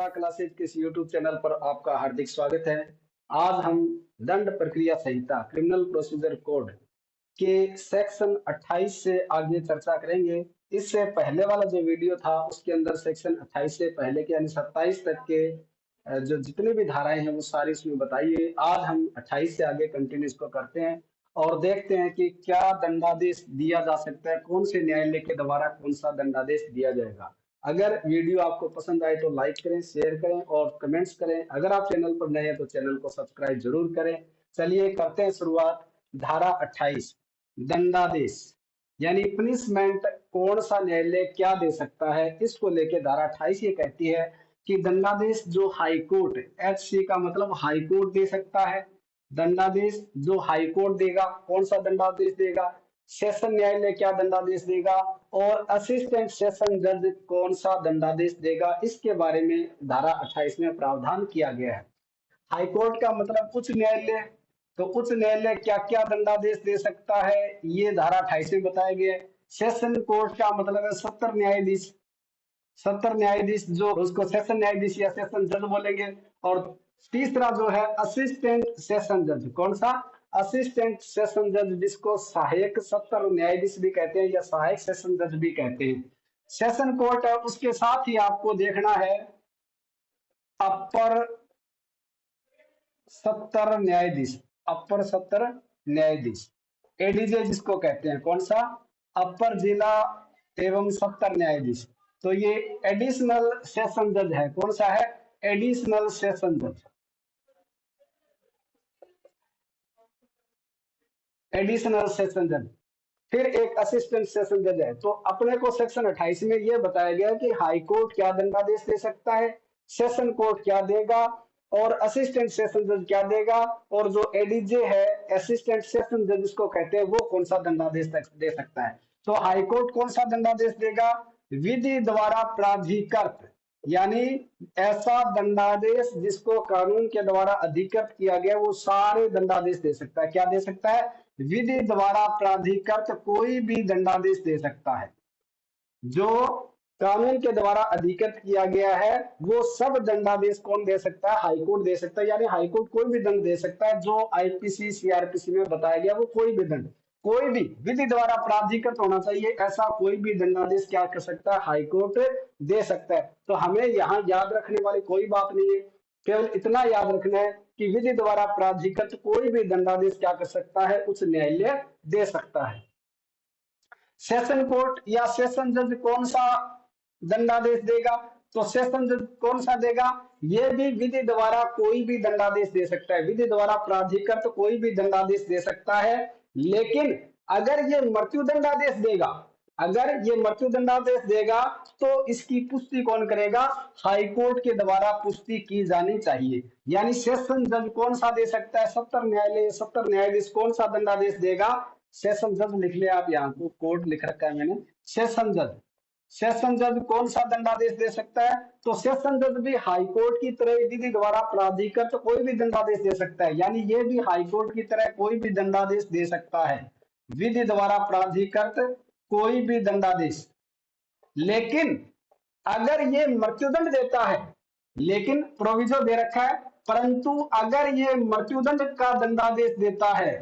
ला classes के इस YouTube channel पर आपका हार्दिक स्वागत है। आज हम दंड प्रक्रिया संहिता क्रिमिनल प्रोसीजर कोड के सेक्शन 28 से आगे चर्चा करेंगे। इससे पहले वाला जो वीडियो था उसके अंदर सेक्शन 28 से पहले के यानी 27 तक के जो जितनी भी धाराएं हैं वो सारी इसमें बताइए। आज हम 28 से आगे कंटिन्यू इसको करते हैं और देखते हैं कि क्या दंडादेश दिया जा सकता है, कौन से न्यायालय के द्वारा कौन सा दंडादेश दिया जाएगा। अगर वीडियो आपको पसंद आए तो लाइक करें, शेयर करें और कमेंट्स करें। अगर आप चैनल पर नए हैं तो चैनल को सब्सक्राइब जरूर करें। चलिए करते हैं शुरुआत। धारा 28 दंडादेश यानी पनिशमेंट कौन सा न्यायालय क्या दे सकता है, इसको लेके धारा 28 ये कहती है कि दंडादेश जो हाई कोर्ट, एचसी का मतलब हाई कोर्ट दे सकता है। दंडादेश जो हाई कोर्ट देगा, कौन सा दंडादेश देगा, सेशन न्यायालय क्या दंडादेश देगा और असिस्टेंट सेशन जज कौन सा दंडादेश देगा, इसके बारे में धारा 28 में प्रावधान किया गया है। हाई कोर्ट का मतलब उच्च न्यायालय, तो उच्च न्यायालय क्या क्या दंडादेश दे सकता है ये धारा 28 में बताया गया है। सेशन कोर्ट का मतलब है 70 न्यायाधीश, 70 न्यायाधीश जो उसको सेशन न्यायाधीश या सेशन जज बोलेंगे। और तीसरा जो है असिस्टेंट सेशन जज, कौन सा, असिस्टेंट सेशन जज, जिसको सहायक 70 न्यायाधीश भी कहते हैं या सहायक सेशन जज भी कहते हैं। सेशन कोर्ट है, उसके साथ ही आपको देखना है अपर 70 न्यायाधीश, अपर 70 न्यायाधीश, एडीजे जिसको कहते हैं, कौन सा, अपर जिला एवं 70 न्यायाधीश। तो ये एडिशनल सेशन जज है, कौन सा है, एडिशनल सेशन जज, एडिशनल सेशन जज। फिर एक असिस्टेंट सेशन जज है। तो अपने को सेक्शन 28 में यह बताया गया कि हाई कोर्ट क्या दंडादेश दे सकता है, सेशन कोर्ट क्या देगा और असिस्टेंट सेशन जज क्या देगा, और जो एडीजे है असिस्टेंट सेशन जज जिसको कहते हैं वो कौन सा दंडादेश दे सकता है। तो हाई कोर्ट कौन सा दंडादेश देगा, विधि द्वारा प्राधिकृत, यानी ऐसा दंडादेश जिसको कानून के द्वारा अधिकृत किया गया वो सारे दंडादेश दे सकता है। क्या दे सकता है, विधि द्वारा प्राधिकृत कोई भी दंडादेश दे सकता है। जो कानून के द्वारा अधिकृत किया गया है वो सब दंडादेश कौन दे सकता है, हाईकोर्ट दे सकता है। यानी हाईकोर्ट कोई भी दंड दे सकता है जो आईपीसी सीआरपीसी में बताया गया, वो कोई भी दंड, कोई भी विधि द्वारा प्राधिकृत होना चाहिए, ऐसा कोई भी दंडादेश क्या कर सकता है, हाईकोर्ट दे सकता है। तो हमें यहाँ याद रखने वाली कोई बात नहीं है, केवल इतना याद रखना है कि विधि द्वारा प्राधिकृत कोई भी दंडादेश क्या कर सकता है, उच्च न्यायालय दे सकता है। सेशन कोर्ट या सेशन जज कौन सा दंडादेश देगा, तो सेशन जज कौन सा देगा, ये भी विधि द्वारा कोई भी दंडादेश दे सकता है, विधि द्वारा प्राधिकृत कोई भी दंडादेश दे सकता है। लेकिन अगर ये मृत्यु दंडादेश देगा, अगर ये मृत्यु दंडादेश देगा तो इसकी पुष्टि कौन करेगा, हाई कोर्ट के द्वारा पुष्टि की जानी चाहिए। यानी सेशन जज कौन सा दे सकता है, 70 न्यायालय 70 न्यायाधीश कौन सा दंडादेश देगा, सेशन जज लिख लिया आप, यहाँ को कोर्ट लिख रखा है मैंने, सेशन जज, सेशन जज कौन सा दंडादेश दे सकता है, तो सेशन जज भी हाई कोर्ट की तरह विधि द्वारा प्राधिकृत तो कोई भी दंडादेश दे सकता है। यानी ये भी हाई कोर्ट की तरह कोई भी दंडादेश दे सकता है, विधि द्वारा प्राधिकृत कोई भी दंडादेश। लेकिन अगर ये मृत्युदंड देता है, लेकिन प्रोविजो दे रखा है, परंतु अगर ये मृत्युदंड का दंडादेश देता है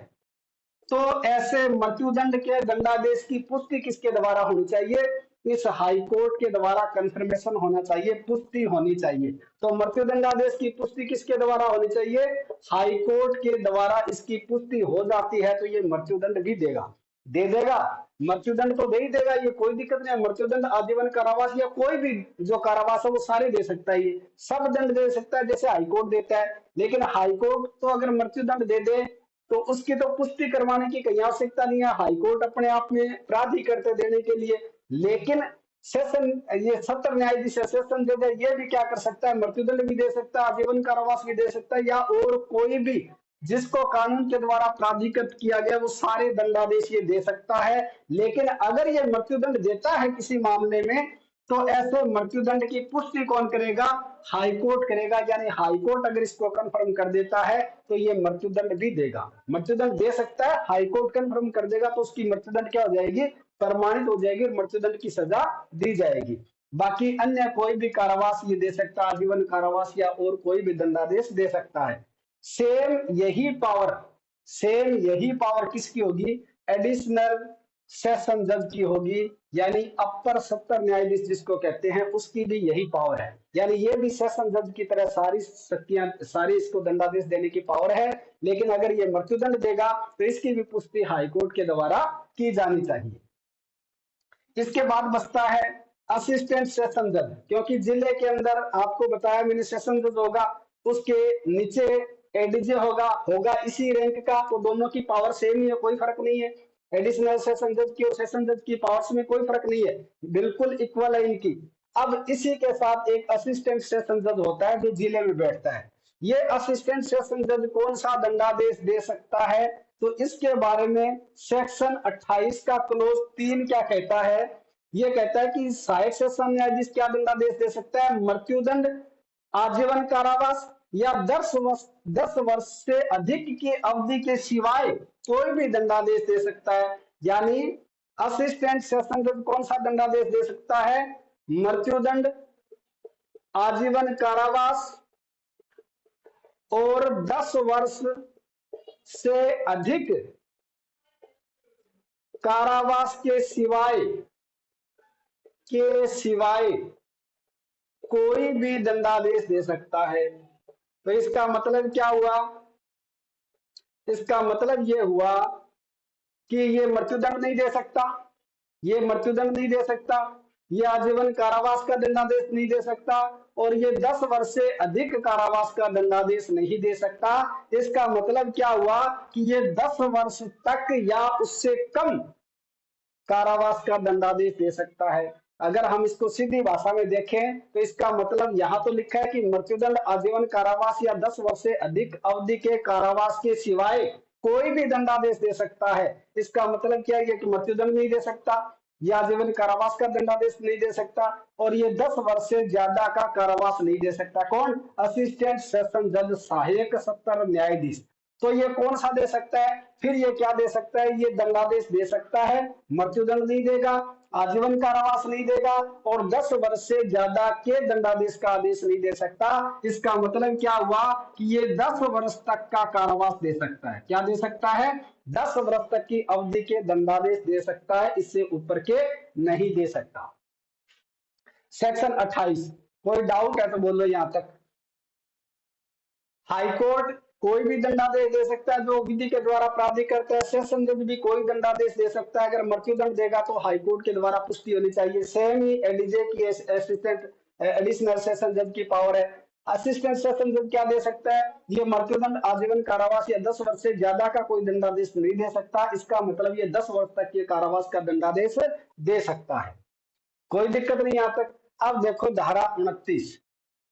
तो ऐसे मृत्युदंड के दंडादेश की पुष्टि किसके द्वारा होनी चाहिए, इस हाई कोर्ट के द्वारा कंफर्मेशन होना चाहिए, पुष्टि होनी चाहिए। तो मृत्युदंडादेश की पुष्टि किसके द्वारा होनी चाहिए, हाई कोर्ट के द्वारा इसकी पुष्टि हो जाती है तो ये मृत्युदंड भी देगा, दे देगा, मृत्युदंड तो दे ही देगा, ये कोई दिक्कत नहीं है। मृत्युदंड, आजीवन कारावास या कोई भी जो कारावास है वो सारे दे सकता है, ये सब दंड दे सकता है जैसे हाईकोर्ट देता है। लेकिन हाईकोर्ट तो अगर मृत्युदंड दे दे तो उसकी तो पुष्टि करवाने की कहीं आवश्यकता नहीं है, हाईकोर्ट अपने आप में प्राधिकृत देने के लिए। लेकिन सेशन ये 70 न्यायाधीश सेशन जज है, ये भी क्या कर सकता है, मृत्युदंड भी दे सकता है, आजीवन कारावास भी दे सकता है, या और कोई भी जिसको कानून के द्वारा प्राधिकृत किया गया वो सारे दंडादेश ये दे सकता है। लेकिन अगर ये मृत्युदंड देता है किसी मामले में तो ऐसे मृत्युदंड की पुष्टि कौन करेगा, हाईकोर्ट करेगा। यानी हाईकोर्ट अगर इसको कंफर्म कर देता है तो ये मृत्युदंड भी देगा, मृत्युदंड दे सकता है, हाईकोर्ट कंफर्म कर देगा तो उसकी मृत्युदंड क्या हो जाएगी, प्रमाणित हो जाएगी, मृत्युदंड की सजा दी जाएगी। बाकी अन्य कोई भी कारावास ये दे सकता है, आजीवन कारावास या और कोई भी दंडादेश दे सकता है। सेम यही पावर सेम यही पावर किसकी होगी? एडिशनल सेशन जज की होगी, यानी अपर सत्र न्यायाधीश जिसको कहते हैं, उसकी भी यही पावर है। यानी ये भी सेशन जज की तरह सारी शक्तियां, सारी इसको दंडादेश देने की पावर है, लेकिन अगर ये मृत्युदंड देगा तो इसकी भी पुष्टि हाईकोर्ट के द्वारा की जानी चाहिए। इसके बाद बचता है असिस्टेंट सेशन जज, क्योंकि जिले के अंदर आपको बताया मैंने सेशन जज होगा, उसके नीचे एडीजे होगा इसी रैंक का, तो दोनों की पावर सेम ही है, कोई फर्क नहीं है। एडिशनल सेशन जज की और सेशन जज की पावर्स में कोई फर्क नहीं है, बिल्कुल इक्वल है इनकी। अब इसी के साथ एक असिस्टेंट सेशन जज होता है जो जिले में बैठता है। ये असिस्टेंट सेशन जज कौन सा दंडादेश दे सकता है? तो इसके बारे में सेक्शन 28 का क्लोज 3 क्या कहता है? ये कहता है कि सहायक सेशन न्यायाधीश क्या दंडादेश दे सकता है? मृत्युदंड, आजीवन कारावास या 10 वर्ष से अधिक की अवधि के सिवाय कोई भी दंडादेश दे सकता है। यानी असिस्टेंट सेशन जज कौन सा दंडादेश दे सकता है? मृत्युदंड, आजीवन कारावास और 10 वर्ष से अधिक कारावास के सिवाय कोई भी दंडादेश दे सकता है। तो इसका मतलब क्या हुआ? इसका मतलब ये हुआ कि ये मृत्युदंड नहीं दे सकता, ये मृत्युदंड नहीं दे सकता, ये आजीवन कारावास का दंडादेश नहीं दे सकता, और ये 10 वर्ष से अधिक कारावास का दंडादेश नहीं दे सकता। इसका मतलब क्या हुआ कि ये 10 वर्ष तक या उससे कम कारावास का दंडादेश दे सकता है। अगर हम इसको सीधी भाषा में देखें तो इसका मतलब यहाँ तो लिखा है कि मृत्युदंड, आजीवन कारावास या 10 वर्ष से अधिक अवधि के कारावास के सिवाय कोई भी दंडादेश दे सकता है। इसका मतलब क्या है कि मृत्युदंड नहीं दे सकता, या आजीवन कारावास का दंडादेश नहीं दे सकता, और ये 10 वर्ष से ज्यादा का कारावास नहीं दे सकता। कौन? असिस्टेंट सेशन जज, सहायक सत्र न्यायाधीश। तो ये कौन सा दे सकता है? फिर ये क्या दे सकता है? ये दंडादेश दे सकता है, मृत्युदंड नहीं देगा, आजीवन कारावास नहीं देगा, और 10 वर्ष से ज्यादा के दंडादेश का आदेश नहीं दे सकता। इसका मतलब क्या हुआ कि ये 10 वर्ष तक का कारावास दे सकता है। क्या दे सकता है? 10 वर्ष तक की अवधि के दंडादेश दे सकता है, इससे ऊपर के नहीं दे सकता। सेक्शन 28, कोई डाउट है तो बोलो यहां तक। हाईकोर्ट कोई भी दंडादेश दे सकता है जो विधि के द्वारा प्राधिक करता है। सेशन जज भी कोई दंडादेश दे सकता है, अगर मृत्युदंड देगा तो हाईकोर्ट के द्वारा पुष्टि होनी चाहिए। सेम ही एडीजे की असिस्टेंट एडिशनल सेशन जज की पावर है। असिस्टेंट सेशन जज क्या दे सकता है? ये मृत्युदंड, आजीवन कारावास या 10 वर्ष से ज्यादा का कोई दंडादेश नहीं दे सकता। इसका मतलब ये 10 वर्ष तक के कारावास का दंडादेश दे सकता है, कोई दिक्कत नहीं यहां तक। अब देखो धारा 29,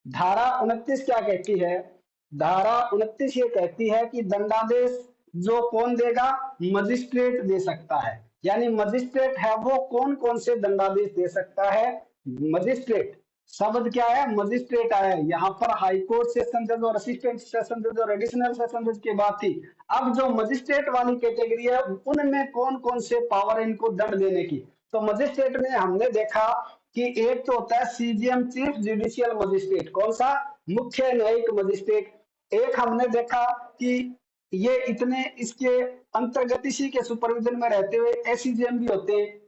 धारा 29 क्या कहती है? धारा 29 ये कहती है कि दंडादेश जो कौन देगा? मजिस्ट्रेट दे सकता है। यानी मजिस्ट्रेट है वो कौन कौन से दंडादेश दे सकता है? मजिस्ट्रेट, शब्द क्या है? मजिस्ट्रेट आया है। यहाँ पर हाईकोर्ट सेशन जज और असिस्टेंट सेशन जज और एडिशनल सेशन जज की बात थी। अब जो मजिस्ट्रेट वाली कैटेगरी है उनमें कौन कौन से पावर है इनको दंड देने की? तो मजिस्ट्रेट में हमने देखा कि एक तो होता है सीजीएम, चीफ जुडिशियल मजिस्ट्रेट। कौन सा? मुख्य न्यायिक मजिस्ट्रेट। एक हमने देखा कि ये इतने इसके अंतर्गत इसी के सुपरविजन में रहते हुए एसीजीएम भी होते हैं।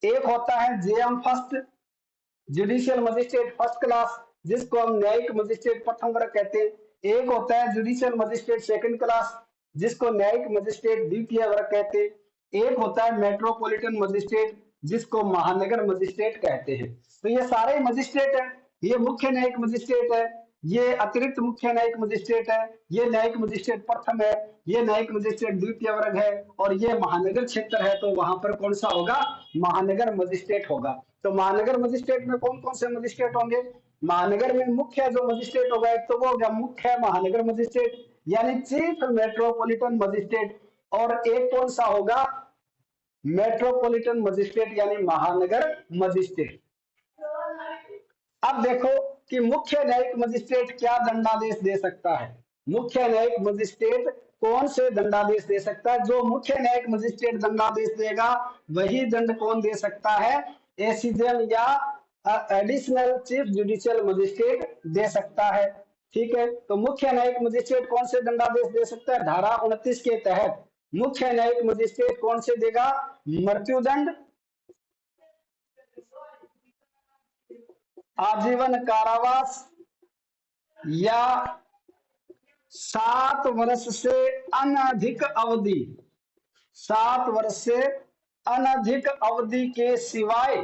एक होता है JM first, judicial magistrate first class, जिसको हम न्यायिक मजिस्ट्रेट प्रथम वर्ग कहते हैं। एक होता है जुडिशियल मजिस्ट्रेट सेकंड क्लास, जिसको न्यायिक मजिस्ट्रेट द्वितीय वर्ग कहते हैं। एक होता है मेट्रोपॉलिटन मजिस्ट्रेट, जिसको महानगर मजिस्ट्रेट कहते हैं। तो ये सारे मजिस्ट्रेट है। ये मुख्य न्यायिक मजिस्ट्रेट है, ये अतिरिक्त मुख्य न्यायिक मजिस्ट्रेट है, ये न्यायिक मजिस्ट्रेट प्रथम है, ये न्यायिक मजिस्ट्रेट द्वितीय वर्ग है, और ये महानगर क्षेत्र है तो वहां पर कौन सा होगा? महानगर मजिस्ट्रेट होगा। तो महानगर मजिस्ट्रेट में कौन कौन से मजिस्ट्रेट होंगे? महानगर में मुख्य जो मजिस्ट्रेट होगा एक तो वो होगा मुख्य महानगर मजिस्ट्रेट, यानी चीफ मेट्रोपॉलिटन मजिस्ट्रेट, और एक कौन सा होगा? मेट्रोपॉलिटन मजिस्ट्रेट यानी महानगर मजिस्ट्रेट। अब देखो कि मुख्य न्यायिक मजिस्ट्रेट क्या दंडादेश दे सकता है। मुख्य न्यायिक मजिस्ट्रेट कौन से दंडादेश दे सकता है? जो मुख्य न्यायिक मजिस्ट्रेट दंडादेश देगा वही दंड कौन दे सकता है? एसीजेम या एडिशनल चीफ जुडिशियल मजिस्ट्रेट दे सकता है। ठीक है, तो मुख्य न्यायिक मजिस्ट्रेट कौन से दंडादेश दे सकता है? धारा 29 के तहत मुख्य न्यायिक मजिस्ट्रेट कौन से देगा? मृत्युदंड, आजीवन कारावास या 7 वर्ष से अनधिक अवधि, 7 वर्ष से अनधिक अवधि के सिवाय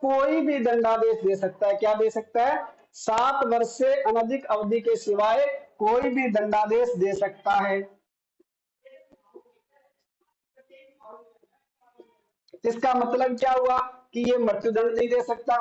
कोई भी दंडादेश दे सकता है। क्या दे सकता है? 7 वर्ष से अनधिक अवधि के सिवाय कोई भी दंडादेश दे सकता है। इसका मतलब क्या हुआ कि ये मृत्युदंड नहीं दे सकता,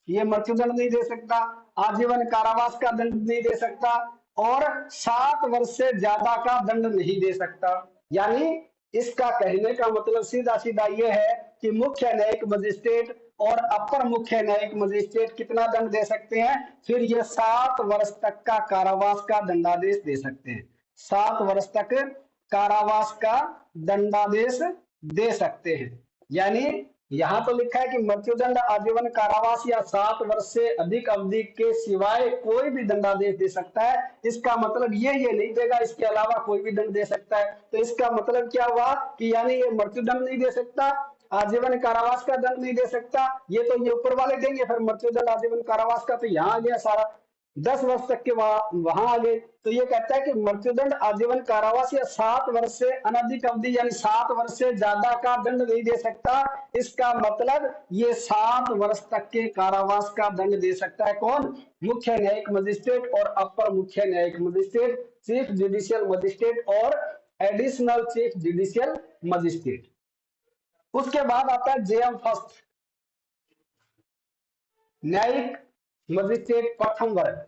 ये मृत्युदंड नहीं दे सकता, आजीवन कारावास का दंड नहीं दे सकता और 7 वर्ष से ज्यादा का दंड नहीं दे सकता। यानी इसका कहने का मतलब सीधा सीधा ये है कि मुख्य न्यायिक मजिस्ट्रेट और अपर मुख्य न्यायिक मजिस्ट्रेट कितना दंड दे सकते हैं? फिर ये 7 वर्ष तक का कारावास का दंडादेश दे सकते हैं। 7 वर्ष तक कारावास का दंडादेश दे सकते हैं। यानी यहां तो लिखा है कि मृत्युदंड, आजीवन कारावास या 7 वर्ष से अधिक अवधि के सिवाय कोई भी दंडादेश दे सकता है। इसका मतलब ये नहीं देगा, इसके अलावा कोई भी दंड दे सकता है। तो इसका मतलब क्या हुआ कि यानी ये मृत्युदंड नहीं दे सकता, आजीवन कारावास का दंड नहीं दे सकता, ये तो ये ऊपर वाले देंगे, फिर मृत्युदंड, आजीवन कारावास का तो यहाँ आ गया सारा, 10 वर्ष तक के वहां आ गए। तो ये कहता है कि मृत्युदंड, आजीवन कारावास या 7 वर्ष से अनधिक अवधि यानी 7 वर्ष से ज्यादा का दंड नहीं दे सकता। इसका मतलब ये 7 वर्ष तक के कारावास का दंड दे सकता है। कौन? मुख्य न्यायिक मजिस्ट्रेट और अपर मुख्य न्यायिक मजिस्ट्रेट, चीफ जुडिशियल मजिस्ट्रेट और एडिशनल चीफ जुडिशियल मजिस्ट्रेट। उसके बाद आता है जेएम फर्स्ट, न्यायिक मजिस्ट्रेट प्रथम वर्ग।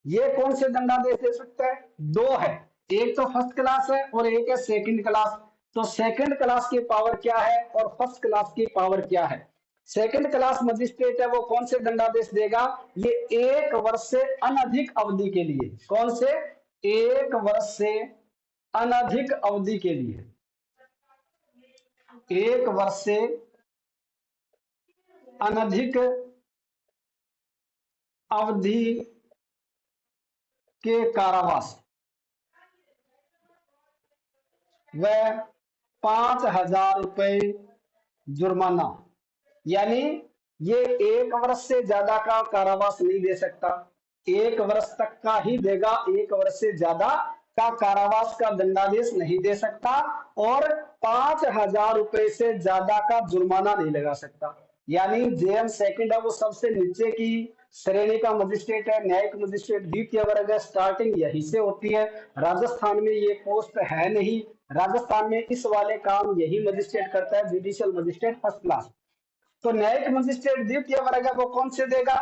ये कौन से दंडादेश दे सकता है? 2 है, एक तो फर्स्ट क्लास है और एक है सेकंड क्लास। तो सेकंड क्लास की पावर क्या है और फर्स्ट क्लास की पावर क्या है? सेकंड क्लास मजिस्ट्रेट है वो कौन से दंडादेश देगा? ये 1 वर्ष से अनधिक अवधि के लिए। कौन से? 1 वर्ष से अनधिक अवधि के लिए, 1 वर्ष से अनधिक अवधि के कारावास व 5,000 रुपए जुर्माना। यानी ये 1 वर्ष से ज्यादा का कारावास नहीं दे सकता, 1 वर्ष तक का ही देगा, 1 वर्ष से ज्यादा का कारावास का दंडादेश नहीं दे सकता और 5,000 रुपए से ज्यादा का जुर्माना नहीं लगा सकता। यानी जेएम सेकंड है वो सबसे नीचे की श्रेणी का मजिस्ट्रेट है, न्यायिक मजिस्ट्रेट द्वितीय वर्ग है, स्टार्टिंग यहीं से होती है। राजस्थान में ये पोस्ट है नहीं, राजस्थान में इस वाले काम यही मजिस्ट्रेट करता है, जुडिशियल मजिस्ट्रेट फर्स्ट क्लास। तो न्यायिक मजिस्ट्रेट द्वितीय वर्ग है वो कौन से देगा?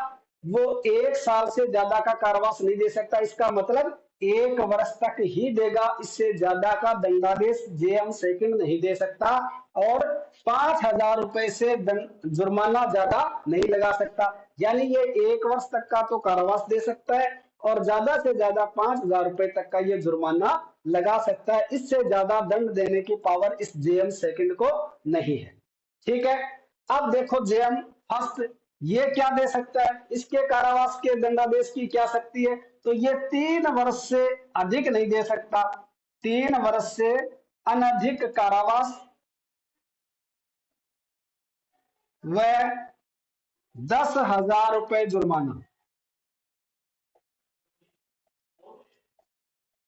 वो 1 साल से ज्यादा का कारावास नहीं दे सकता। इसका मतलब 1 वर्ष तक ही देगा, इससे ज्यादा का दंडादेश जेएम सेकंड नहीं दे सकता और 5,000 रुपए से जुर्माना ज्यादा नहीं लगा सकता। यानी ये 1 वर्ष तक का तो कारावास दे सकता है और ज्यादा से ज्यादा 5,000 रुपए तक का ये जुर्माना लगा सकता है। इससे ज्यादा दंड देने की पावर इस जेएम सेकंड को नहीं है। ठीक है, अब देखो जेएम फर्स्ट ये क्या दे सकता है? इसके कारावास के दंडादेश की क्या शक्ति है? तो ये 3 वर्ष से अधिक नहीं दे सकता, 3 वर्ष से अनधिक कारावास व 10,000 रुपए जुर्माना।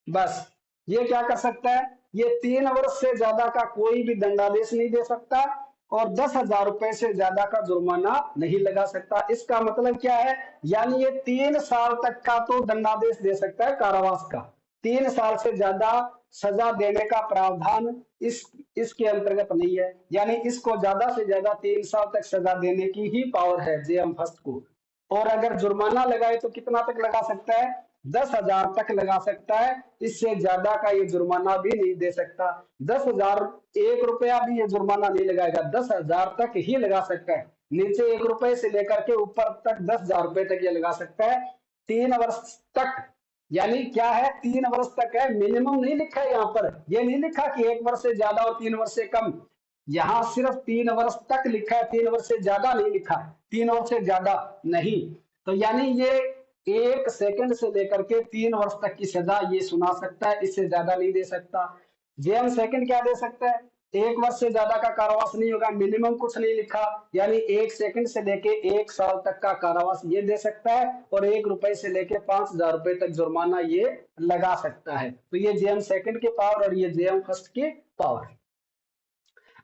बस ये क्या कर सकता है? ये 3 वर्ष से ज्यादा का कोई भी दंडादेश नहीं दे सकता और 10,000 रुपए से ज्यादा का जुर्माना नहीं लगा सकता। इसका मतलब क्या है? यानी ये 3 साल तक का तो दंडादेश दे सकता है कारावास का, 3 साल से ज्यादा सजा देने का प्रावधान इसके अंतर्गत नहीं है। यानी इसको ज्यादा से ज्यादा 3 साल तक सजा देने की ही पावर है जेएम फर्स्ट को। और अगर जुर्माना लगाए तो कितना तक लगा सकता है? 10,000 तक लगा सकता है, इससे ज्यादा का ये जुर्माना भी नहीं दे सकता। 10,000 1 रुपया भी ये जुर्माना नहीं लगाएगा, 10,000 तक ही लगा सकता है। नीचे 1 रुपए से लेकर के ऊपर तक 10,000 रुपए तक ये लगा सकता है 3 वर्ष तक। यानी क्या है? 3 वर्ष तक है, मिनिमम नहीं लिखा है यहाँ पर, ये नहीं लिखा कि 1 वर्ष से ज्यादा और 3 वर्ष से कम। यहाँ सिर्फ 3 वर्ष तक लिखा है, 3 वर्ष से ज्यादा नहीं लिखा है, 3 वर्ष से ज्यादा नहीं। तो यानी ये 1 सेकंड से लेकर के 3 वर्ष तक की सजा ये सुना सकता है, इससे ज्यादा नहीं दे सकता। जेएम सेकंड क्या दे सकता है, 1 वर्ष से ज्यादा का कारावास नहीं होगा, मिनिमम कुछ नहीं लिखा, यानी 1 सेकंड से लेके 1 साल तक का कारावास ये दे सकता है, और 1 रुपए से लेके 5,000 रुपए तक जुर्माना ये लगा सकता है। तो ये जेएम सेकंड की पावर और ये जेएम फर्स्ट की पावर।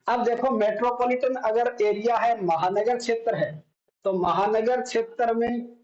अब देखो मेट्रोपॉलिटन अगर एरिया है, महानगर क्षेत्र है, तो महानगर क्षेत्र में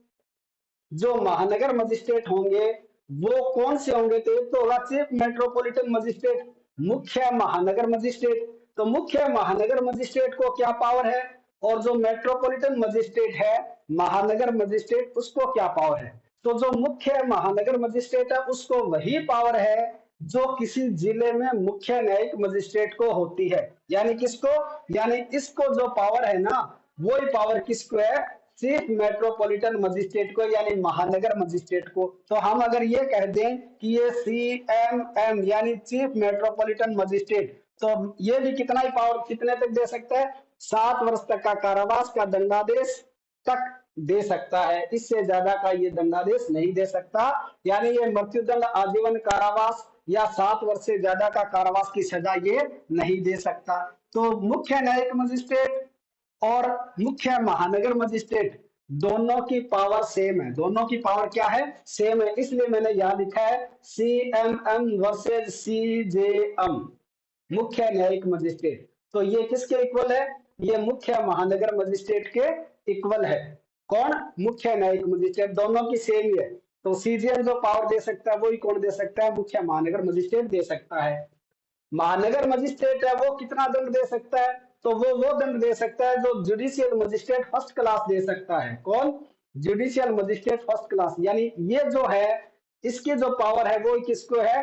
जो महानगर मजिस्ट्रेट होंगे वो कौन से होंगे, तो एक तो होगा चीफ मेट्रोपॉलिटन मजिस्ट्रेट, मुख्य महानगर मजिस्ट्रेट। तो मुख्य महानगर मजिस्ट्रेट को क्या पावर है, और जो मेट्रोपॉलिटन मजिस्ट्रेट है, महानगर मजिस्ट्रेट, उसको क्या पावर है। तो जो मुख्य महानगर मजिस्ट्रेट है उसको वही पावर है जो किसी जिले में मुख्य न्यायिक मजिस्ट्रेट को होती है। यानी किसको, यानी इसको जो पावर है ना, वही पावर किसको है, चीफ मेट्रोपॉलिटन मजिस्ट्रेट को, यानी महानगर मजिस्ट्रेट को। तो हम अगर ये कह दें कि ये CMM यानी चीफ मेट्रोपॉलिटन मजिस्ट्रेट, तो ये भी कितना ही पावर, कितने तक दे सकता है, 7 वर्ष तक का कारावास का दंडादेश तक दे सकता है, इससे ज्यादा का ये दंडादेश नहीं दे सकता। यानी ये मृत्युदंड, आजीवन कारावास या 7 वर्ष से ज्यादा का कारावास की सजा ये नहीं दे सकता। तो मुख्य न्यायिक मजिस्ट्रेट और मुख्य महानगर मजिस्ट्रेट दोनों की पावर सेम है, दोनों की पावर क्या है, सेम है। इसलिए मैंने यहां लिखा है CMM वर्सेज CJM, मुख्य न्यायिक मजिस्ट्रेट। तो ये किसके इक्वल है, ये मुख्य महानगर मजिस्ट्रेट के इक्वल है। कौन, मुख्य न्यायिक मजिस्ट्रेट, दोनों की सेम ही है। तो CJM जो पावर दे सकता है वही कौन दे सकता है, मुख्य महानगर मजिस्ट्रेट दे सकता है। महानगर मजिस्ट्रेट है वो कितना दंड दे सकता है, तो वो दंड दे सकता है जो जुडिशियल मजिस्ट्रेट फर्स्ट क्लास दे सकता है। कौन, जुडिशियल मजिस्ट्रेट फर्स्ट क्लास। यानी ये जो है इसकी जो पावर है वो किसको है,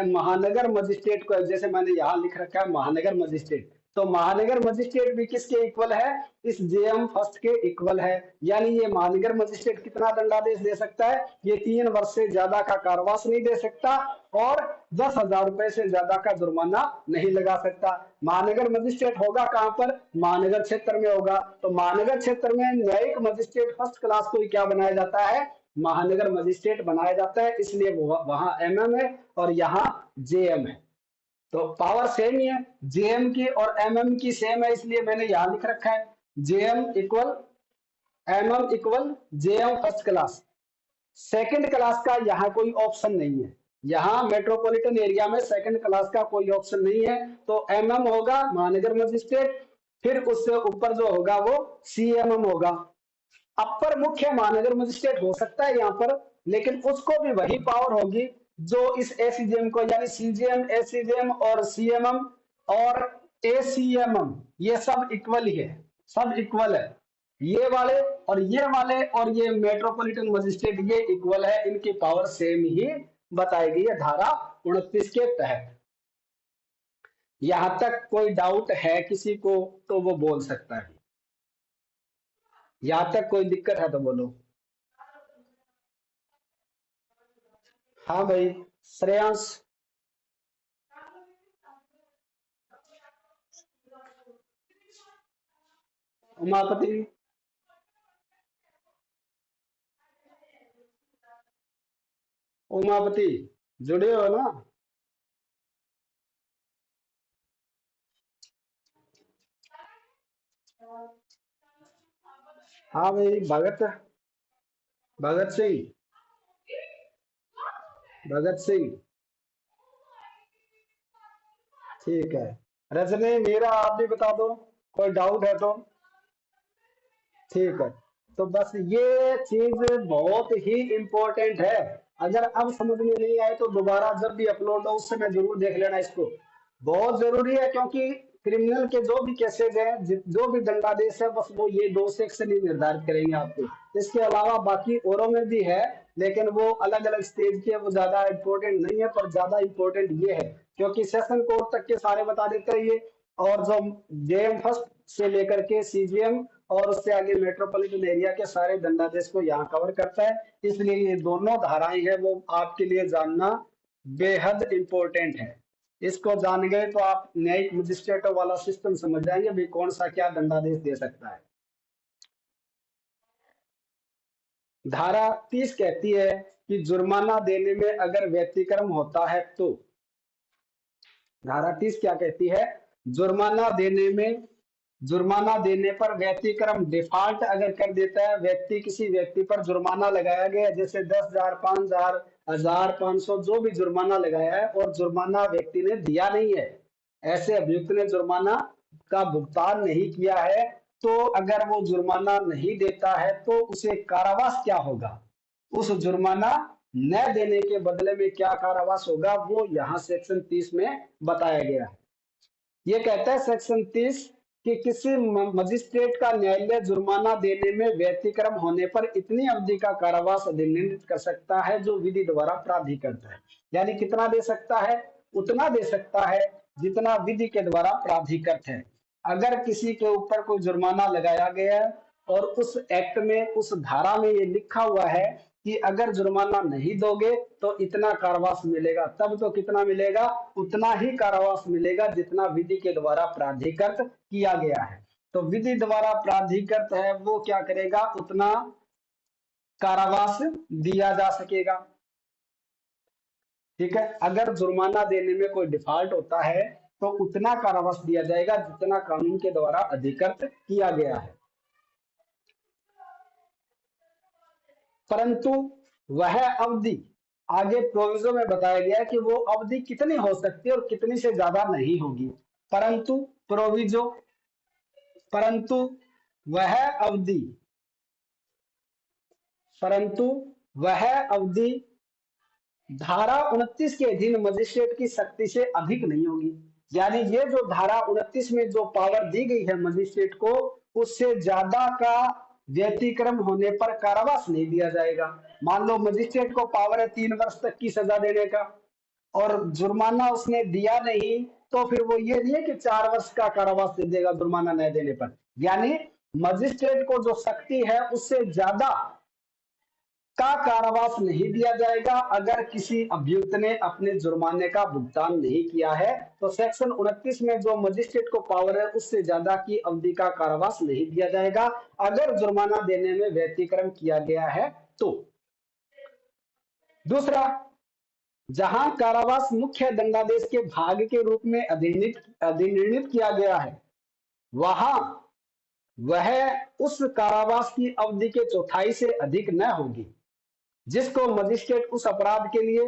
महानगर मजिस्ट्रेट को है। जैसे मैंने यहाँ लिख रखा है महानगर मजिस्ट्रेट, तो महानगर मजिस्ट्रेट भी किसके इक्वल है, इस जेएम फर्स्ट के इक्वल है। यानी ये महानगर मजिस्ट्रेट कितना दंडादेश दे सकता है, ये 3 वर्ष से ज्यादा का कारावास नहीं दे सकता और 10,000 रुपए से ज्यादा का जुर्माना नहीं लगा सकता। महानगर मजिस्ट्रेट होगा कहां पर, महानगर क्षेत्र में होगा। तो महानगर क्षेत्र में न्यायिक मजिस्ट्रेट फर्स्ट क्लास को क्या बनाया जाता है, महानगर मजिस्ट्रेट बनाया जाता है, इसलिए वहां MM है और यहाँ JM है। तो पावर सेम ही है, जेएम की और MM की सेम है, इसलिए मैंने यहां लिख रखा है JM equal MM equal JM first class. Second class का यहाँ कोई ऑप्शन नहीं है, यहाँ मेट्रोपॉलिटन एरिया में सेकंड क्लास का कोई ऑप्शन नहीं है। तो MM होगा महानगर मजिस्ट्रेट, फिर उससे ऊपर जो होगा वो CMM होगा। अपर मुख्य महानगर मजिस्ट्रेट हो सकता है यहाँ पर, लेकिन उसको भी वही पावर होगी जो इस ACJM को, यानी CJM, ACJM और CMM और ACMM ये सब इक्वल ही है, सब इक्वल है। ये वाले और ये वाले और ये मेट्रोपॉलिटन मजिस्ट्रेट ये इक्वल है, इनकी पावर सेम ही बताई गई है धारा 29 के तहत। यहां तक कोई डाउट है किसी को तो वो बोल सकता है, यहां तक कोई दिक्कत है तो बोलो। हाँ भाई श्रेयांश, उमापति, उमापति जुड़े हो ना। हाँ भाई भगत, भगत सिंह, भगत सिंह, ठीक है। रजनी मेरा आप भी बता दो, कोई डाउट है तो। ठीक है, तो बस ये चीज बहुत ही इंपॉर्टेंट है, अगर अब समझ में नहीं आए तो दोबारा जब भी अपलोड हो उस समय जरूर देख लेना इसको, बहुत जरूरी है। क्योंकि क्रिमिनल के जो भी केसेज हैं, जो भी दंडादेश है, बस वो ये 2 सेक्शन ही निर्धारित करेंगे आपको। इसके अलावा बाकी औरों में भी है, लेकिन वो अलग अलग स्टेज के, वो ज्यादा इंपॉर्टेंट नहीं है। पर ज्यादा इंपॉर्टेंट ये है क्योंकि सेशन कोर्ट तक के सारे बता देते हैं ये, और जो जेएम फर्स्ट से लेकर के CJM और उससे आगे मेट्रोपॉलिटन एरिया के सारे दंडादेश को यहाँ कवर करता है। इसलिए ये दोनों धाराएं हैं वो आपके लिए जानना बेहद इंपॉर्टेंट है। इसको जान गए तो आप न्यायिक मजिस्ट्रेटों वाला सिस्टम समझ जाएंगे भाई कौन सा क्या दंडादेश दे सकता है। धारा 30 कहती है कि जुर्माना देने में अगर व्यतिक्रम होता है तो, धारा 30 क्या कहती है, जुर्माना देने में, जुर्माना देने पर व्यतिक्रम डिफॉल्ट अगर कर देता है व्यक्ति, किसी व्यक्ति पर जुर्माना लगाया गया जैसे 10,000, 5,000, 1,000, 500 जो भी जुर्माना लगाया है और जुर्माना व्यक्ति ने दिया नहीं है, ऐसे अभियुक्त ने जुर्माना का भुगतान नहीं किया है, तो अगर वो जुर्माना नहीं देता है तो उसे कारावास क्या होगा, उस जुर्माना न देने के बदले में क्या कारावास होगा वो यहाँ सेक्शन 30 में बताया गया है। ये कहता है सेक्शन 30 कि किसी मजिस्ट्रेट का न्यायालय जुर्माना देने में व्यतिक्रम होने पर इतनी अवधि का कारावास अधिनिर्णित कर सकता है जो विधि द्वारा प्राधिकृत है। यानी कितना दे सकता है, उतना दे सकता है जितना विधि के द्वारा प्राधिकृत है। अगर किसी के ऊपर कोई जुर्माना लगाया गया है और उस एक्ट में, उस धारा में ये लिखा हुआ है कि अगर जुर्माना नहीं दोगे तो इतना कारावास मिलेगा, तब तो कितना मिलेगा, उतना ही कारावास मिलेगा जितना विधि के द्वारा प्राधिकृत किया गया है। तो विधि द्वारा प्राधिकृत है वो क्या करेगा, उतना कारावास दिया जा सकेगा। ठीक है, अगर जुर्माना देने में कोई डिफॉल्ट होता है तो उतना कारावास दिया जाएगा जितना कानून के द्वारा अधिकृत किया गया है। परंतु वह अवधि, आगे प्रोविजो में बताया गया है कि वो अवधि कितनी हो सकती है और कितनी से ज्यादा नहीं होगी। परंतु प्रोविजो, परंतु वह अवधि, परंतु वह अवधि धारा 29 के अधीन मजिस्ट्रेट की शक्ति से अधिक नहीं होगी। यानी ये जो धारा 29 में जो पावर दी गई है मजिस्ट्रेट को, उससे ज्यादा का व्यतिक्रम होने पर कारावास नहीं दिया जाएगा। मान लो मजिस्ट्रेट को पावर है 3 वर्ष तक की सजा देने का और जुर्माना उसने दिया नहीं, तो फिर वो ये नहीं है कि 4 वर्ष का कारावास दे देगा जुर्माना न देने पर। यानी मजिस्ट्रेट को जो शक्ति है उससे ज्यादा का कारावास नहीं दिया जाएगा अगर किसी अभियुक्त ने अपने जुर्माने का भुगतान नहीं किया है। तो सेक्शन 29 में जो मजिस्ट्रेट को पावर है उससे ज्यादा की अवधि का कारावास नहीं दिया जाएगा अगर जुर्माना देने में व्यतिक्रम किया गया है तो। दूसरा, जहां कारावास मुख्य दंडादेश के भाग के रूप में अधिनिर्णित किया गया है वहां वह उस कारावास की अवधि के चौथाई से अधिक न होगी जिसको मजिस्ट्रेट उस अपराध के लिए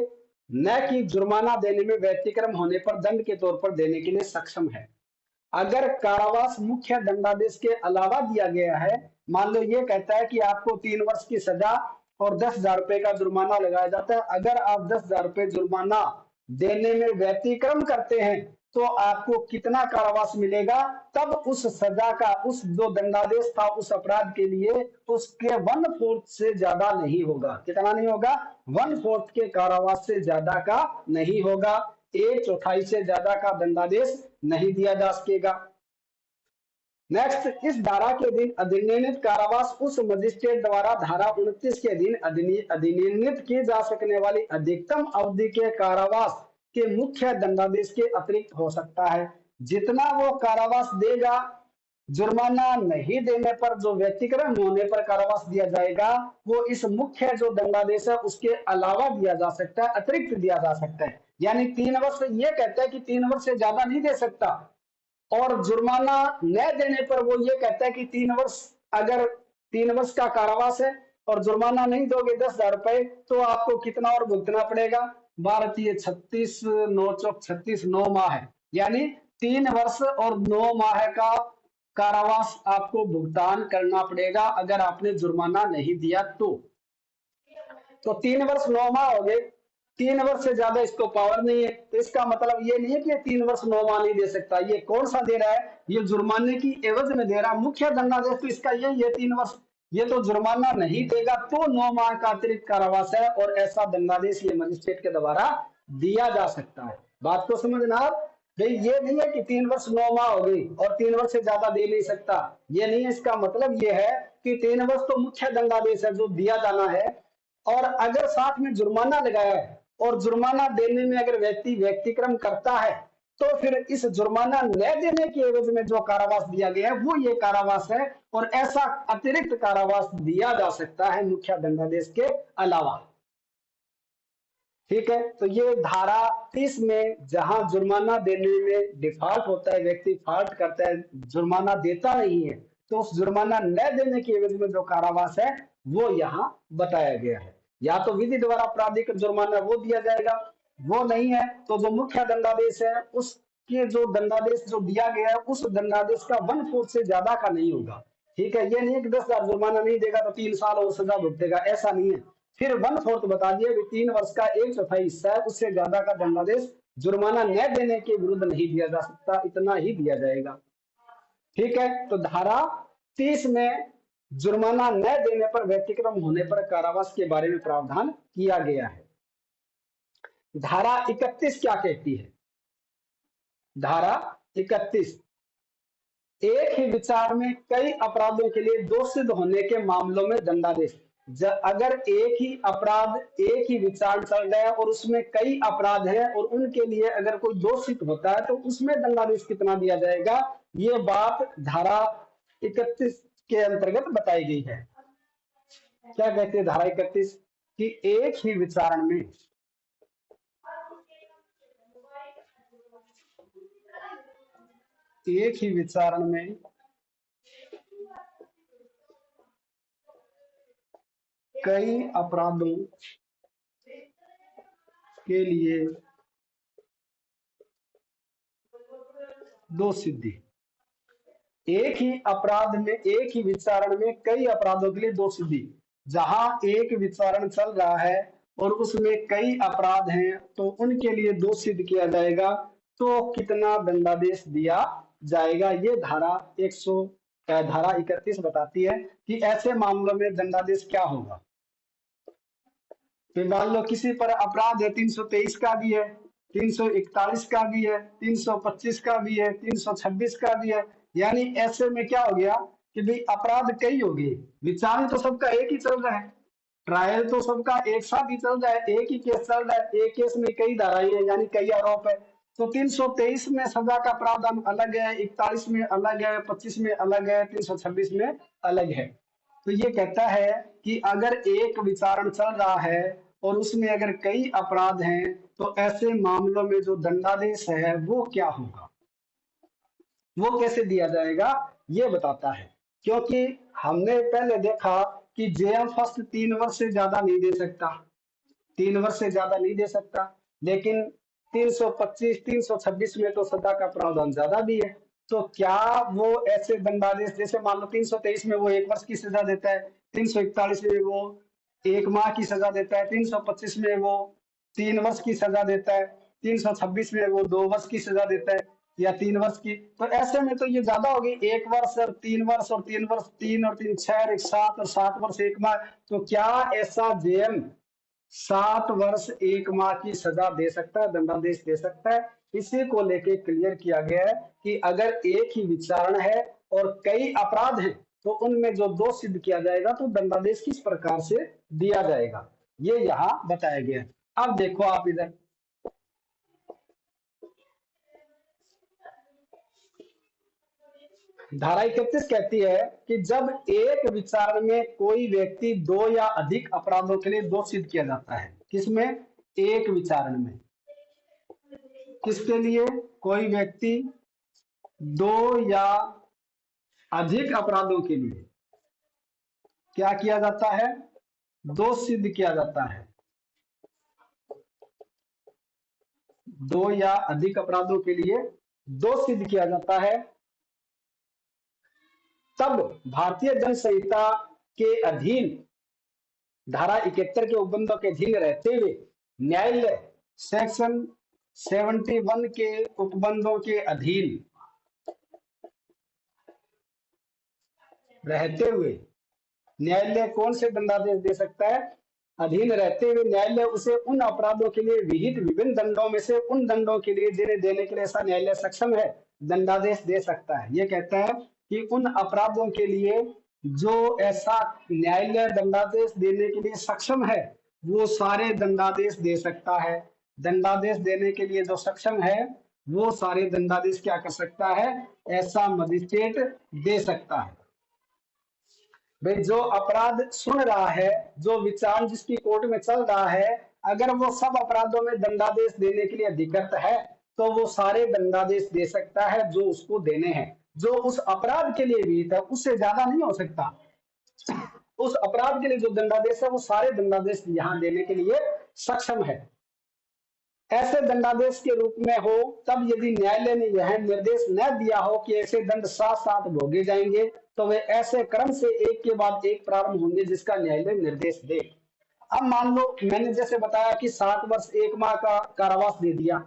न कि जुर्माना देने में व्यतिक्रम होने पर दंड के तौर पर देने के लिए सक्षम है। अगर कारावास मुख्य दंडादेश के अलावा दिया गया है, मान लो ये कहता है कि आपको 3 वर्ष की सजा और 10,000 रुपए का जुर्माना लगाया जाता है, अगर आप 10,000 रुपए जुर्माना देने में व्यतिक्रम करते हैं तो आपको कितना कारावास मिलेगा, तब उस सजा का, उस जो दंडादेश था उस अपराध के लिए, उसके 1/4 से ज्यादा नहीं होगा। कितना नहीं होगा, 1/4 के कारावास से ज्यादा का नहीं होगा, 1/4 से ज्यादा का दंडादेश नहीं दिया जा सकेगा। नेक्स्ट, इस धारा के अधीन अधिनिर्णित कारावास उस मजिस्ट्रेट द्वारा धारा 29 के अधीन अधिनिर्णित की जा सकने वाली अधिकतम अवधि के कारावास के मुख्य दंडादेश के अतिरिक्त हो सकता है। जितना वो कारावास देगा, जुर्माना नहीं देने पर जो व्यतिक्रम होने पर कारावास दिया जाएगा वो इस मुख्य जो दंडादेश है उसके अलावा दिया जा सकता है, अतिरिक्त दिया जा सकता है। यानी 3 वर्ष, ये कहता है कि 3 वर्ष से ज्यादा नहीं दे सकता, और जुर्माना न देने पर वो ये कहता है कि 3 वर्ष, अगर 3 वर्ष का कारावास है और जुर्माना नहीं दोगे 10,000 रुपए तो आपको कितना और भुगतना पड़ेगा, भारतीय 36 9 चौक 36 9 माह है, यानी 3 वर्ष और 9 माह का कारावास आपको भुगतान करना पड़ेगा अगर आपने जुर्माना नहीं दिया तो। 3 वर्ष 9 माह हो गए, 3 वर्ष से ज्यादा इसको पावर नहीं है, तो इसका मतलब ये नहीं है कि 3 वर्ष 9 माह नहीं दे सकता। ये कौन सा दे रहा है, ये जुर्माने की एवज में दे रहा है। मुख्य दंडादेश तो इसका यही है 3 वर्ष, ये तो जुर्माना नहीं देगा तो 9 माह का अतिरिक्त कारावास है, और ऐसा दंडादेश ये मजिस्ट्रेट के द्वारा दिया जा सकता है। बात को समझना भाई, ये नहीं है कि 3 वर्ष 9 माह हो गई और 3 वर्ष से ज्यादा दे नहीं सकता, ये नहीं है। इसका मतलब ये है कि 3 वर्ष तो मुख्य दंडादेश है जो दिया जाना है, और अगर साथ में जुर्माना लगाया है और जुर्माना देने में अगर व्यक्ति व्यतिक्रम करता है तो फिर इस जुर्माना न देने के एवज में जो कारावास दिया गया है वो ये कारावास है, और ऐसा अतिरिक्त कारावास दिया जा सकता है मुख्य दंडादेश के अलावा। ठीक है, तो ये धारा 30 में जहां जुर्माना देने में डिफॉल्ट होता है, व्यक्ति फॉल्ट करता है, जुर्माना देता नहीं है, तो उस जुर्माना न देने की एवज में जो कारावास है वो यहाँ बताया गया है। या तो विधि द्वारा आपराधिक जुर्माना वो दिया जाएगा, वो नहीं है तो जो मुख्य दंडादेश है उसके जो दंडादेश जो दिया गया है उस दंडादेश का 1/4 से ज्यादा का नहीं होगा। ठीक है, ये नहीं है कि 10,000 जुर्माना नहीं देगा तो 3 साल और सजा भुगतेगा, ऐसा नहीं है। फिर 1/4 बता दिया कि 3 वर्ष का 1/4 हिस्सा है, उससे ज्यादा का दंडादेश जुर्माना न देने के विरुद्ध नहीं दिया जा सकता, इतना ही दिया जाएगा। ठीक है, तो धारा 30 में जुर्माना न देने पर व्यतिक्रम होने पर कारावास के बारे में प्रावधान किया गया है। धारा 31 क्या कहती है? धारा 31, एक ही विचार में कई अपराधों के लिए दोषित होने के मामलों में दंडादेश। अगर एक ही अपराध एक ही विचार चल रहा है और उसमें कई अपराध हैं और उनके लिए अगर कोई दोषित होता है तो उसमें दंडादेश कितना दिया जाएगा, ये बात धारा 31 के अंतर्गत बताई गई है। क्या कहते हैं धारा 31 कि एक ही विचारण में कई अपराधों के लिए दो सिद्धि। एक ही अपराध में एक ही विचारण में कई अपराधों के लिए दो सिद्धि। जहां एक विचारण चल रहा है और उसमें कई अपराध हैं तो उनके लिए दो सिद्ध किया जाएगा, तो कितना दंडादेश दिया जाएगा, ये धारा 31 बताती है कि ऐसे मामलों में दंडादेश क्या होगा। मान लो किसी पर अपराध है 323 का भी है, 341 का भी है, 325 का भी है, 326 का भी है, यानी ऐसे में क्या हो गया कि भाई अपराध कई हो गए, विचारण तो सबका एक ही चल रहा है, ट्रायल तो सबका एक साथ ही चल रहा है, एक ही केस चल रहा है, एक केस में कई धाराएं हैं यानी कई आरोप है। तो 323 में सजा का प्रावधान अलग है, 41 में अलग है, 25 में अलग है, 326 में अलग है। तो ये कहता है कि अगर एक विचारण चल रहा है और उसमें अगर कई अपराध हैं तो ऐसे मामलों में जो दंडादेश है वो क्या होगा, वो कैसे दिया जाएगा, ये बताता है। क्योंकि हमने पहले देखा कि जेएम फर्स्ट 3 वर्ष से ज्यादा नहीं दे सकता, 3 वर्ष से ज्यादा नहीं दे सकता, लेकिन 325 326 में तो सजा का प्रावधान ज्यादा भी है। तो क्या वो ऐसे दंडादेश, जैसे मान लो 323 में वो 1 वर्ष की सजा देता है, 341 में वो 1 माह की सजा देता है, 325 में वो 3 वर्ष की सजा देता है, 326 में वो 2 वर्ष की सजा देता है या 3 वर्ष की। तो ऐसे में तो ये ज्यादा होगी, 1 वर्ष और 3 वर्ष और 3 वर्ष, 3 और 3 6 और 1 7 और 7 वर्ष 1 माह। तो क्या ऐसा जेएम 7 वर्ष 1 माह की सजा दे सकता है, दंडादेश दे सकता है? इसी को लेके क्लियर किया गया है कि अगर एक ही विचारण है और कई अपराध हैं तो उनमें जो दोष सिद्ध किया जाएगा तो दंडादेश किस प्रकार से दिया जाएगा, ये यहाँ बताया गया है। अब देखो आप इधर धारा 31 कहती है कि जब एक विचारण में कोई व्यक्ति 2 या अधिक अपराधों के लिए दोष सिद्ध किया जाता है, किसमें, एक विचारण में, किसके लिए, कोई व्यक्ति 2 या अधिक अपराधों के लिए क्या किया जाता है, दोष सिद्ध किया जाता है, 2 या अधिक अपराधों के लिए दोष सिद्ध किया जाता है, तब भारतीय दंड संहिता के अधीन धारा 71 के उपबंधों के अधीन रहते हुए न्यायालय सेक्शन 71 के उपबंधों के अधीन रहते हुए न्यायालय कौन से दंडादेश दे सकता है, अधीन रहते हुए न्यायालय उसे उन अपराधों के लिए विहित विभिन्न दंडों में से उन दंडों के लिए जिन्हें देने के लिए ऐसा न्यायालय सक्षम है दंडादेश दे सकता है। ये कहता है कि उन अपराधों के लिए जो ऐसा न्यायालय दंडादेश देने के लिए सक्षम है वो सारे दंडादेश दे सकता है। दंडादेश देने के लिए जो सक्षम है वो सारे दंडादेश क्या कर सकता है, ऐसा मजिस्ट्रेट दे सकता है। भाई जो अपराध सुन रहा है, जो विचार जिसकी कोर्ट में चल रहा है, अगर वो सब अपराधों में दंडादेश देने के लिए अधिकृत है तो वो सारे दंडादेश दे सकता है जो उसको देने हैं। जो उस अपराध के लिए विहित है उससे ज्यादा नहीं हो सकता। उस अपराध के लिए जो दंडादेश है वो सारे दंडादेश यहाँ देने के लिए सक्षम है। ऐसे दंडादेश के रूप में हो तब यदि न्यायालय ने यह निर्देश न दिया हो कि ऐसे दंड साथ साथ भोगे जाएंगे तो वे ऐसे क्रम से एक के बाद एक प्रारंभ होंगे जिसका न्यायालय निर्देश दे। अब मान लो मैंने जैसे बताया कि 7 वर्ष 1 माह का कारावास दे दिया,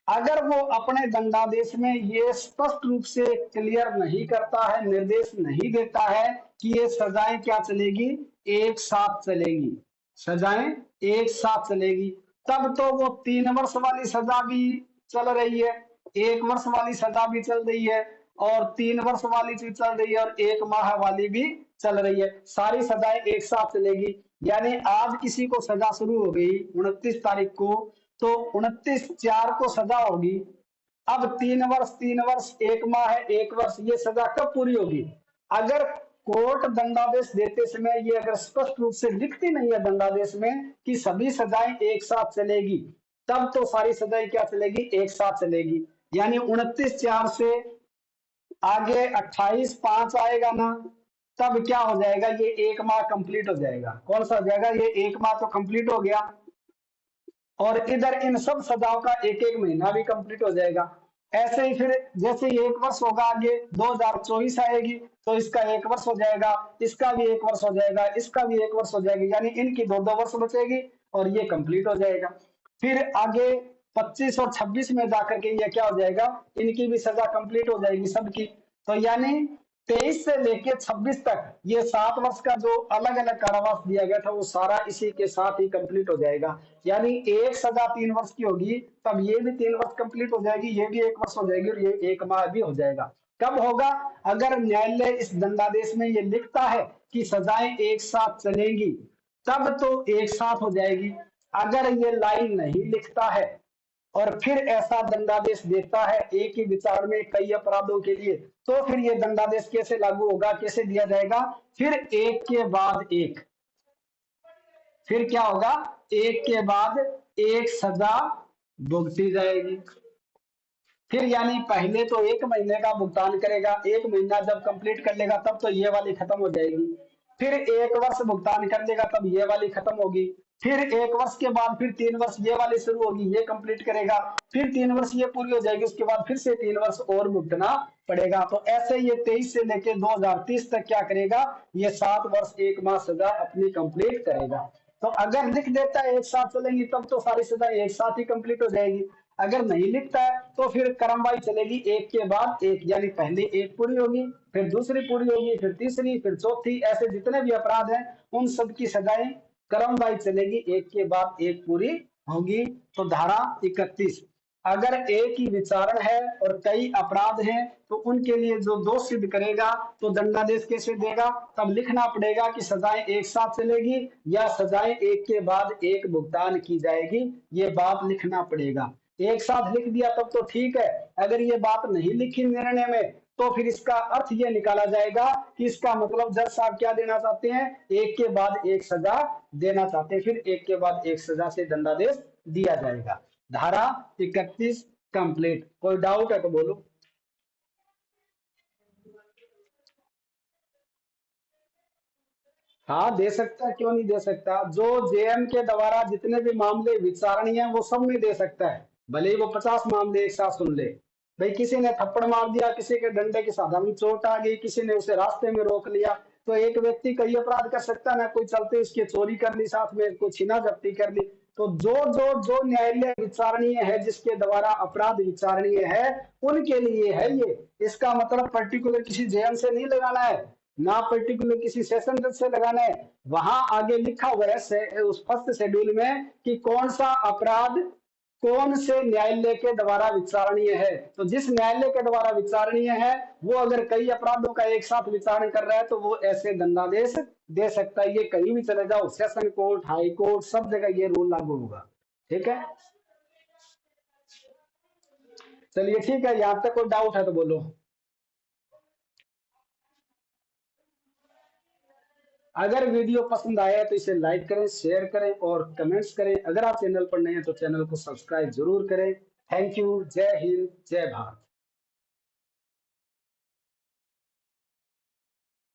अगर वो अपने दंडादेश में ये स्पष्ट रूप से क्लियर नहीं करता है, निर्देश नहीं देता है कि ये सजाएं क्या चलेगी, एक साथ चलेगी, सजाएं एक साथ चलेगी, तब तो वो 3 वर्ष वाली सजा भी चल रही है, 1 वर्ष वाली सजा भी चल रही है, और 3 वर्ष वाली भी चल रही है, और 1 माह वाली भी चल रही है, सारी सजाएं एक साथ चलेगी। यानी आज किसी को सजा शुरू हो गई 29 तारीख को, तो 29/4 को सजा होगी। अब 3 वर्ष 3 वर्ष 1 माह है 1 वर्ष, ये सजा कब पूरी होगी? अगर कोर्ट दंडादेश देते समय ये अगर स्पष्ट रूप से लिखती नहीं है दंडादेश में कि सभी सजाएं एक साथ चलेगी, तब तो सारी सजाएं क्या चलेगी, एक साथ चलेगी। यानी 29/4 से आगे 28/5 आएगा ना, तब क्या हो जाएगा, ये 1 माह कंप्लीट हो जाएगा। कौन सा हो जाएगा, ये 1 माह तो कंप्लीट हो गया, और इधर इन सब सजाओं का एक एक महीना भी कंप्लीट हो जाएगा। ऐसे ही फिर जैसे 1 वर्ष होगा, आगे 2024 आएगी तो इसका 1 वर्ष हो जाएगा, इसका भी 1 वर्ष हो जाएगा, इसका भी 1 वर्ष हो जाएगी, यानी इनकी 2-2 वर्ष बचेगी और ये कंप्लीट हो जाएगा। फिर आगे 25 और 26 में जाकर के ये क्या हो जाएगा, इनकी भी सजा कंप्लीट हो जाएगी सबकी। तो यानी 23 से लेके 26 तक ये 7 वर्ष का जो अलग अलग कारावास दिया गया था वो सारा इसी के साथ ही कंप्लीट हो जाएगा। यानी एक सजा 3 वर्ष की होगी, तब ये भी 3 वर्ष कंप्लीट हो जाएगी, ये भी 1 वर्ष हो जाएगी, और ये 1 माह भी हो जाएगा। कब होगा, अगर न्यायालय इस दंडादेश में ये लिखता है कि सजाएं एक साथ चलेंगी, तब तो एक साथ हो जाएगी। अगर ये लाइन नहीं लिखता है और फिर ऐसा दंडादेश देता है एक ही विचार में कई अपराधों के लिए, तो फिर ये दंडादेश कैसे लागू होगा, कैसे दिया जाएगा, फिर एक के बाद एक, फिर क्या होगा, एक के बाद एक सजा भुगती जाएगी। फिर यानी पहले तो 1 महीने का भुगतान करेगा, 1 महीना जब कंप्लीट कर लेगा तब तो ये वाली खत्म हो जाएगी। फिर 1 वर्ष भुगतान कर लेगा तब ये वाली खत्म होगी। फिर 1 वर्ष के बाद फिर 3 वर्ष ये वाली शुरू होगी, ये कंप्लीट करेगा, फिर 3 वर्ष ये पूरी हो जाएगी, उसके बाद फिर से 3 वर्ष और भुगतना पड़ेगा। तो ऐसे ये 23 से लेके 2030 तक क्या करेगा, ये 7 वर्ष 1 माह सजा अपनी कंप्लीट करेगा। तो अगर लिख देता है एक साथ चलेंगी तब तो सारी सजा एक साथ ही कंप्लीट हो जाएगी। अगर नहीं लिखता है तो फिर क्रमवाई चलेगी, एक के बाद एक, यानी पहले एक पूरी होगी, फिर दूसरी पूरी होगी, फिर तीसरी, फिर चौथी, ऐसे जितने भी अपराध हैं उन सब की सजाएं क्रमवाई चलेगी, एक के बाद एक पूरी होगी। तो धारा 31, अगर एक ही विचारण है और कई अपराध हैं तो उनके लिए जो दोष सिद्ध करेगा तो दंडादेश कैसे देगा, तब लिखना पड़ेगा कि सजाएं एक साथ चलेगी या सजाएं एक के बाद एक भुगतान की जाएगी, ये बात लिखना पड़ेगा। एक साथ लिख दिया तब तो ठीक है, अगर ये बात नहीं लिखी निर्णय में तो फिर इसका अर्थ ये निकाला जाएगा कि इसका मतलब जज साहब क्या देना चाहते हैं, एक के बाद एक सजा देना चाहते हैं, फिर एक के बाद एक सजा से दंडादेश दिया जाएगा। धारा 31 कंप्लीट। कोई डाउट है तो बोलो। हाँ दे सकता है, क्यों नहीं दे सकता, जो जेएम के द्वारा जितने भी मामले विचारणीय हैं वो सब में दे सकता है, भले ही वो 50 मामले एक साथ सुन ले। भाई किसी ने थप्पड़ मार दिया, किसी के डंडे की साधारण चोट आ गई, किसी ने उसे रास्ते में रोक लिया, तो एक व्यक्ति कई अपराध कर सकता है ना, कोई चलते उसकी चोरी कर ली, साथ में कोई छीना जब्ती कर ली। तो जो जो जो न्यायालय विचारणीय है, जिसके द्वारा अपराध विचारणीय है, उनके लिए है ये। इसका मतलब पर्टिकुलर किसी जेएम से नहीं लगाना है, ना पर्टिकुलर किसी सेशन जज से लगाना है। वहां आगे लिखा हुआ है उस फर्स्ट शेड्यूल में कि कौन सा अपराध कौन से न्यायालय के द्वारा विचारणीय है? तो जिस न्यायालय के द्वारा विचारणीय है वो अगर कई अपराधों का एक साथ विचारण कर रहा है तो वो ऐसे दंडादेश दे सकता है। ये कहीं भी चले जाओ, सेशन कोर्ट, हाई कोर्ट, सब जगह ये रूल लागू होगा। ठीक है, चलिए ठीक है, यहां तक कोई डाउट है तो बोलो। अगर वीडियो पसंद आया तो इसे लाइक करें, शेयर करें और कमेंट्स करें। अगर आप चैनल पर नए हैं तो चैनल को सब्सक्राइब जरूर करें। Thank you. जय हिंद, जय भारत।